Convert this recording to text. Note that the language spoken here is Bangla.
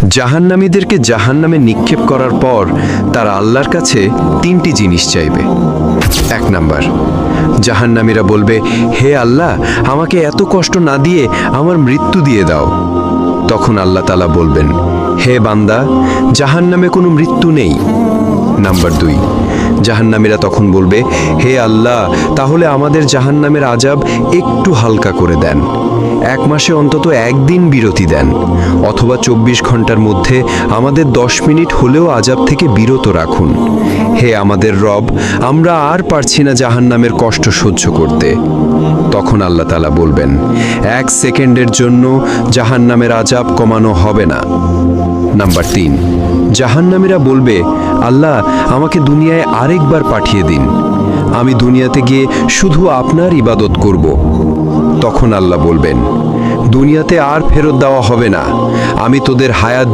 জাহান্নামীদেরকে জাহান্নামে নিক্ষেপ করার পর তারা আল্লাহর কাছে তিনটি জিনিস চাইবে। 1 নাম্বার, জাহান্নামীরা বলবে, হে আল্লাহ, আমাকে এত কষ্ট না দিয়ে আমার মৃত্যু দিয়ে দাও। তখন আল্লাহ তাআলা বলবেন, হে বান্দা, জাহান্নামে কোনো মৃত্যু নেই। নাম্বার 2, জাহান্নামীরা তখন বলবে, হে আল্লাহ, তাহলে আমাদের জাহান্নামের আযাব একটু হালকা করে দেন, 1 মাসে অন্তত 1 দিন বিরতি দেন, অথবা 24 ঘন্টার মধ্যে আমাদের 10 মিনিট হলেও আযাব থেকে বিরত রাখুন। হে আমাদের রব, আমরা আর পারছি না জাহান্নামের কষ্ট সহ্য করতে। তখন আল্লাহ তাআলা বলবেন, 1 সেকেন্ডের জন্য জাহান্নামের আযাব কমানো হবে না। নাম্বার 3, জাহান্নামীরা বলবে, আল্লাহ, আমাকে দুনিয়ায় আরেকবার পাঠিয়ে দিন, আমি দুনিয়াতে গিয়ে শুধু আপনার ইবাদত করব। তখন আল্লাহ বলবেন, দুনিয়াতে আর ফেরত দেওয়া হবে না, আমি তোদের হায়াত